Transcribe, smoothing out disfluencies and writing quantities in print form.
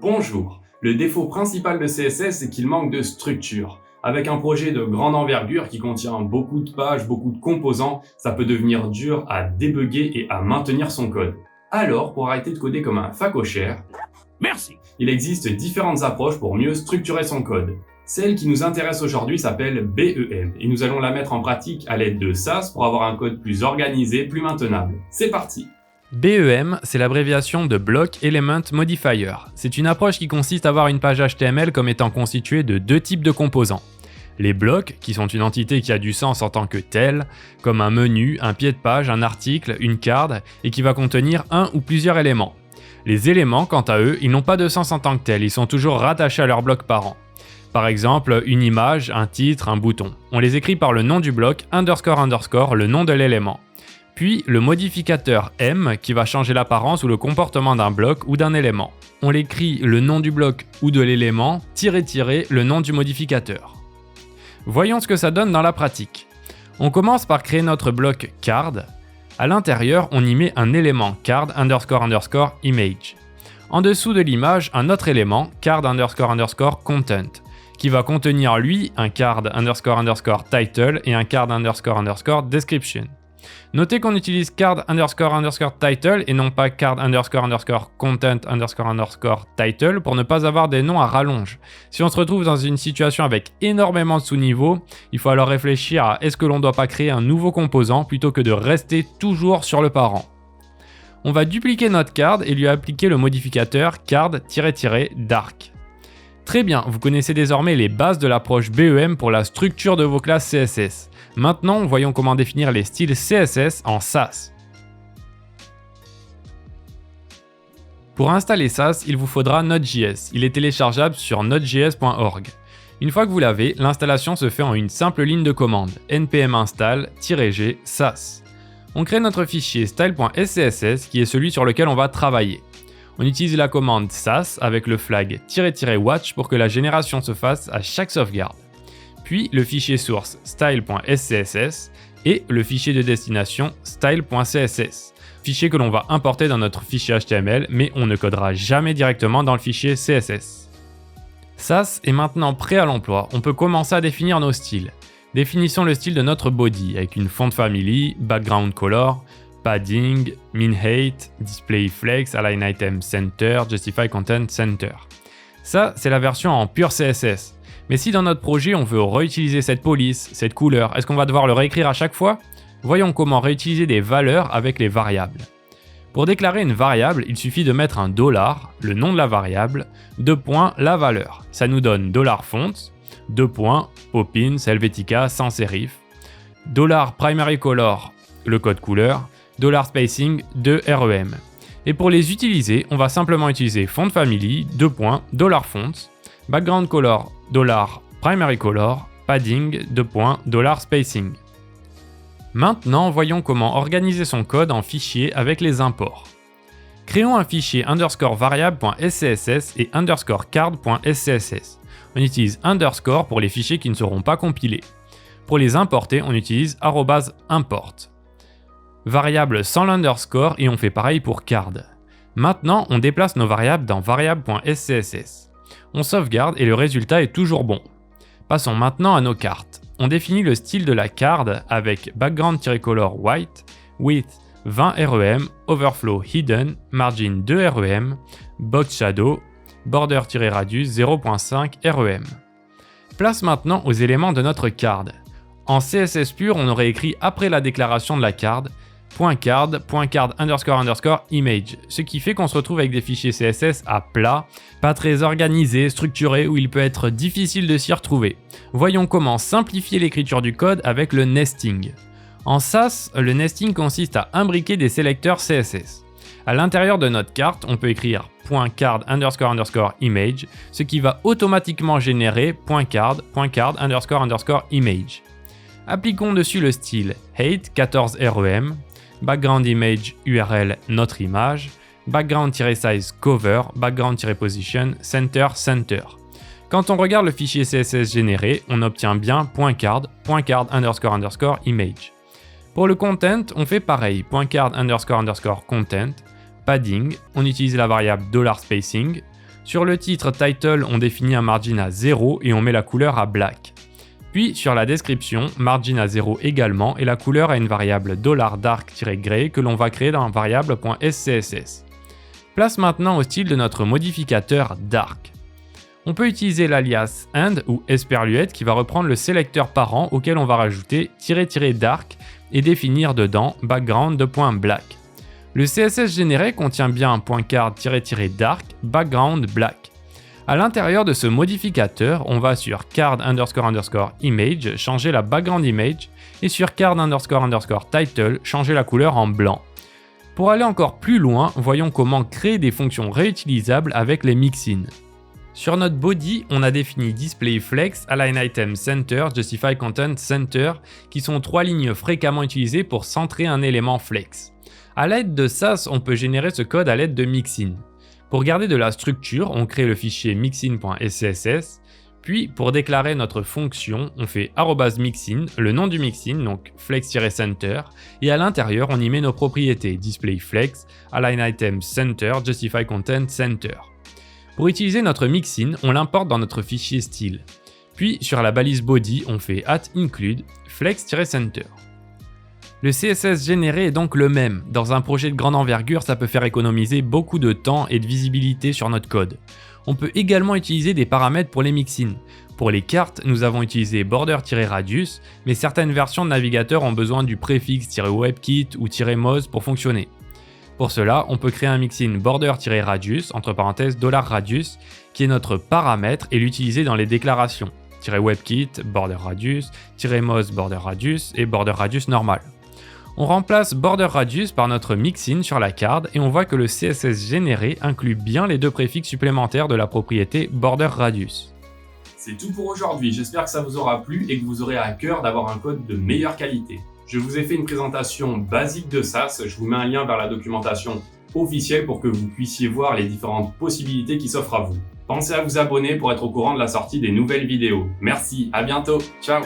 Bonjour. Le défaut principal de CSS, c'est qu'il manque de structure. Avec un projet de grande envergure qui contient beaucoup de pages, beaucoup de composants, ça peut devenir dur à débugger et à maintenir son code. Alors, pour arrêter de coder comme un facochère, Merci. il existe différentes approches pour mieux structurer son code. Celle qui nous intéresse aujourd'hui s'appelle BEM et nous allons la mettre en pratique à l'aide de SAS pour avoir un code plus organisé, plus maintenable. C'est parti! BEM, c'est l'abréviation de Block Element Modifier. C'est une approche qui consiste à voir une page HTML comme étant constituée de deux types de composants. Les blocs, qui sont une entité qui a du sens en tant que telle, comme un menu, un pied de page, un article, une carte, et qui va contenir un ou plusieurs éléments. Les éléments, quant à eux, ils n'ont pas de sens en tant que tels, ils sont toujours rattachés à leur bloc parent. Par exemple, une image, un titre, un bouton. On les écrit par le nom du bloc, __, le nom de l'élément. Puis le modificateur M qui va changer l'apparence ou le comportement d'un bloc ou d'un élément. On l'écrit le nom du bloc ou de l'élément, _, le nom du modificateur. Voyons ce que ça donne dans la pratique. On commence par créer notre bloc card. À l'intérieur, on y met un élément card __ image. En dessous de l'image, un autre élément card __ content qui va contenir lui un card __ title et un card __ description. Notez qu'on utilise card __ title et non pas card __ content __ title pour ne pas avoir des noms à rallonge. Si on se retrouve dans une situation avec énormément de sous-niveaux, il faut alors réfléchir à est-ce que l'on ne doit pas créer un nouveau composant plutôt que de rester toujours sur le parent. On va dupliquer notre card et lui appliquer le modificateur card __ dark. Très bien, vous connaissez désormais les bases de l'approche BEM pour la structure de vos classes CSS. Maintenant, voyons comment définir les styles CSS en SAS. Pour installer SAS, il vous faudra Node.js. Il est téléchargeable sur nodejs.org. Une fois que vous l'avez, l'installation se fait en une simple ligne de commande npm install -g SAS. On crée notre fichier style.scss qui est celui sur lequel on va travailler. On utilise la commande SAS avec le flag -- watch pour que la génération se fasse à chaque sauvegarde. Puis le fichier source style.scss et le fichier de destination style.css. Fichier que l'on va importer dans notre fichier HTML, mais on ne codera jamais directement dans le fichier CSS. SAS est maintenant prêt à l'emploi, on peut commencer à définir nos styles. Définissons le style de notre body avec une font family, background color, padding, min height, display flex, align item center, justify content center. Ça, c'est la version en pur CSS. Mais si dans notre projet on veut réutiliser cette police, cette couleur, est-ce qu'on va devoir le réécrire à chaque fois? Voyons comment réutiliser des valeurs avec les variables. Pour déclarer une variable, il suffit de mettre un $, le nom de la variable, la valeur. Ça nous donne $font, Poppins, Helvetica, sans sérif, $primary color, le code couleur, $spacing, rem. Et pour les utiliser, on va simplement utiliser font family, $font, background color, $primary color, padding, $spacing. Maintenant, voyons comment organiser son code en fichier avec les imports. Créons un fichier _variable.scss et _card.scss. On utilise underscore pour les fichiers qui ne seront pas compilés. Pour les importer, on utilise @import. Variable sans l'underscore et on fait pareil pour card. Maintenant, on déplace nos variables dans variable.scss. On sauvegarde et le résultat est toujours bon. Passons maintenant à nos cartes. On définit le style de la card avec background-color white, width 20 rem, overflow hidden, margin 2 rem, box shadow, border-radius 0.5 rem. Place maintenant aux éléments de notre card. En CSS pur, on aurait écrit après la déclaration de la card .card __ image, ce qui fait qu'on se retrouve avec des fichiers CSS à plat, pas très organisés, structurés, où il peut être difficile de s'y retrouver. Voyons comment simplifier l'écriture du code avec le nesting. En SAS, le nesting consiste à imbriquer des sélecteurs CSS. À l'intérieur de notre carte, on peut écrire .card __ image, ce qui va automatiquement générer .card __ image. Appliquons dessus le style height 14 rem, background image URL notre image, background-size cover, background-position, center. Quand on regarde le fichier CSS généré, on obtient bien .card __ image. Pour le content, on fait pareil, .card __ content, padding, on utilise la variable $spacing, Sur le titre title, on définit un margin à 0 et on met la couleur à black. Puis sur la description, margin à 0 également et la couleur à une variable $dark-gray que l'on va créer dans variable.scss. Place maintenant au style de notre modificateur dark. On peut utiliser l'alias and ou esperluette qui va reprendre le sélecteur parent auquel on va rajouter --dark et définir dedans background.black. Le CSS généré contient bien .card-dark background black. À l'intérieur de ce modificateur, on va sur card__image changer la background image et sur card__title changer la couleur en blanc. Pour aller encore plus loin, voyons comment créer des fonctions réutilisables avec les mixins. Sur notre body, on a défini displayFlex, align_item_center, justify_content_center, qui sont 3 lignes fréquemment utilisées pour centrer un élément flex. À l'aide de Sass, on peut générer ce code à l'aide de mixin. Pour garder de la structure, on crée le fichier mixin.scss, puis pour déclarer notre fonction, on fait @mixin, le nom du mixin, donc flex-center, et à l'intérieur, on y met nos propriétés displayFlex, align_item_center, justify_content_center. Pour utiliser notre mixin, on l'importe dans notre fichier style. Puis sur la balise body, on fait @include flex-center. Le CSS généré est donc le même. Dans un projet de grande envergure, ça peut faire économiser beaucoup de temps et de visibilité sur notre code. On peut également utiliser des paramètres pour les mixins. Pour les cartes, nous avons utilisé border-radius, mais certaines versions de navigateurs ont besoin du préfixe -webkit ou -moz pour fonctionner. Pour cela, on peut créer un mixin border-radius, entre parenthèses $radius, qui est notre paramètre et l'utiliser dans les déclarations. -webkit, border-radius, -moz, border-radius et border-radius normal. On remplace border-radius par notre mixin sur la carte et on voit que le CSS généré inclut bien les 2 préfixes supplémentaires de la propriété border-radius. C'est tout pour aujourd'hui, j'espère que ça vous aura plu et que vous aurez à cœur d'avoir un code de meilleure qualité. Je vous ai fait une présentation basique de Sass, je vous mets un lien vers la documentation officielle pour que vous puissiez voir les différentes possibilités qui s'offrent à vous. Pensez à vous abonner pour être au courant de la sortie des nouvelles vidéos. Merci, à bientôt, ciao!